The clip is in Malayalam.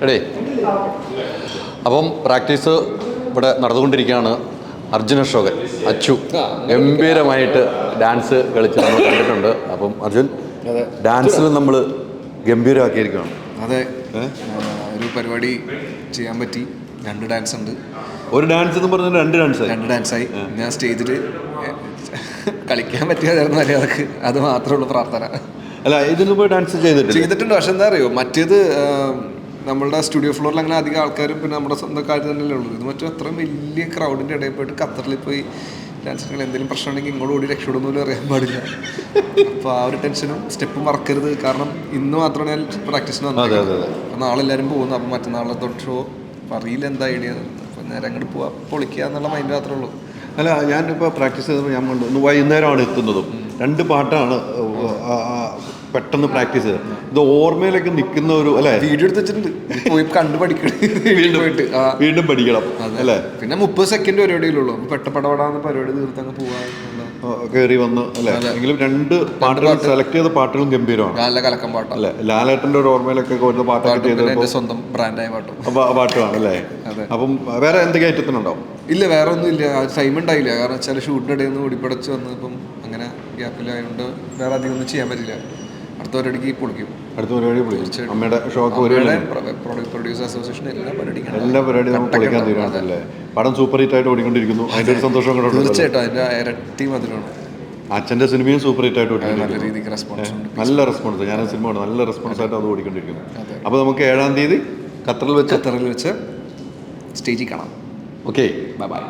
എടേ, അപ്പം പ്രാക്ടീസ് ഇവിടെ നടന്നുകൊണ്ടിരിക്കുകയാണ്. അർജുൻ അശോകൻ അച്ചു ഗംഭീരമായിട്ട് ഡാൻസ് കളിച്ച് നമ്മൾ കണ്ടിട്ടുണ്ട്. അപ്പം അർജുൻ, ഡാൻസിൽ നമ്മൾ ഗംഭീരമാക്കിയിരിക്കുകയാണ്. അതെ, ഒരു പരിപാടി ചെയ്യാൻ പറ്റി. 2 ഡാൻസ് ഉണ്ട്. ഒരു ഡാൻസ് എന്ന് പറഞ്ഞാൽ 2 ഡാൻസായി. ഞാൻ സ്റ്റേജിൽ കളിക്കാൻ പറ്റിയതായിരുന്നു മര്യാദക്ക്. അത് മാത്രമേ ഉള്ളൂ പ്രാർത്ഥന. അല്ല, ഇതിന് പോയി ഡാൻസ് ചെയ്തിട്ടുണ്ട്. പക്ഷെ എന്താ അറിയോ, മറ്റേത് നമ്മളുടെ സ്റ്റുഡിയോ ഫ്ലോറിൽ അങ്ങനെ അധികം ആൾക്കാരും പിന്നെ നമ്മുടെ സ്വന്തക്കാർ തന്നെയല്ലേ ഉള്ളൂ. ഇത് മറ്റേ അത്രയും വലിയ ക്രൗഡിൻ്റെ ഇടയിൽ പോയിട്ട് ഖത്തറിൽ പോയി ഡാൻസ് കളിക്കാൻ എന്തെങ്കിലും പ്രശ്നം ഉണ്ടെങ്കിൽ ഇങ്ങോട്ട് ഓടി രക്ഷപ്പെടുന്ന പോലും അറിയാൻ പാടില്ല. അപ്പോൾ ആ ഒരു ടെൻഷനും സ്റ്റെപ്പും മറക്കരുത്. കാരണം ഇന്ന് മാത്രമാണ് ഞാൻ പ്രാക്ടീസിന് വന്നത്. അപ്പോൾ നാളെ എല്ലാവരും പോകുന്നു. അപ്പോൾ മറ്റന്നാളെ തൊട്ട് ഷോ അറിയില്ല എന്താ ഐഡിയ. അപ്പോൾ നേരെ അങ്ങോട്ട് പോവാം, പൊളിക്കുക എന്നുള്ള മൈൻഡ് മാത്രമേ ഉള്ളൂ. അല്ല, ഞാനിപ്പോൾ പ്രാക്ടീസ് ചെയ്തപ്പോൾ ഞാൻ കണ്ടു വൈകുന്നേരമാണ് എത്തുന്നതും 2 പാട്ടാണ് പെട്ടെന്ന് പ്രാക്ടീസ് ചെയ്തത്. ഇത് ഓർമ്മയിലൊക്കെ നിൽക്കുന്ന ഒരു അല്ലേ. വീഡിയോ എടുത്ത് വെച്ചിട്ടുണ്ട്, പോയി കണ്ടു പഠിക്കണം. വീണ്ടും പഠിക്കണം അല്ലേ. പിന്നെ 30 സെക്കൻഡ് പരിപാടിയിലുള്ളൂ. പെട്ടപ്പടപടാന്ന് പരിപാടി തീർത്ത് അങ്ങ് പോവാ, കയറി വന്ന് അല്ലേ. എങ്കിലും 2 പാട്ടുകൾ സെലക്ട് ചെയ്ത പാട്ടുകളും ഗംഭീരമാണ്. നല്ല കലക്കം പാട്ട് അല്ലേ. ലാലേട്ടൻ്റെ ഒരു ഓർമ്മയിലൊക്കെ വരുന്ന പാട്ടൊക്കെ ചെയ്തത് സ്വന്തം ബ്രാൻഡായ പാട്ടുമാണ് അല്ലേ. അപ്പം വേറെ എന്തൊക്കെ ഐറ്റത്തിനുണ്ടാവും? ഇല്ല, വേറെ ഒന്നും ഇല്ല. ടൈം ഉണ്ടായില്ല. കാരണം വെച്ചാൽ ഷൂട്ടിൻ്റെ ഇടയിൽ നിന്ന് ഓടിപ്പടച്ച് വന്ന് ഇപ്പം അങ്ങനെ ഗ്യാപ്പിലായതുകൊണ്ട് വേറെ അധികം ഒന്നും ചെയ്യാൻ പറ്റില്ല. അടുത്ത പരിപാടിക്ക് പൊളിക്കും. അടുത്ത പരിപാടി പൊളിക്കും. അമ്മയുടെ ഷോക്ക് പ്രൊഡ്യൂസർ അസോസിയേഷൻ എല്ലാ പരിപാടിയും നമ്മൾ പൊളിക്കാൻ തീരുമാനമല്ലേ. പടം സൂപ്പർ ഹിറ്റ് ആയിട്ട് ഓടിക്കൊണ്ടിരിക്കുന്നു. അതിൻ്റെ ഒരു സന്തോഷം കൂടെ തീർച്ചയായിട്ടും. അതിൻ്റെ ഇരട്ടി മധുരമാണ്. അച്ഛൻ്റെ സിനിമയും സൂപ്പർ ഹിറ്റ് ആയിട്ട് നല്ല രീതിക്ക് റെസ്പോൺസ് ഉണ്ട്. നല്ല റെസ്പോൺസ്. ഞാൻ സിനിമ നല്ല റെസ്പോൺസ് ആയിട്ട് അത് ഓടിക്കൊണ്ടിരിക്കുന്നു. അപ്പോൾ നമുക്ക് 7-ാം തീയതി ഖത്തറിൽ വെച്ച് സ്റ്റേജിൽ കാണാം. Okay, bye bye.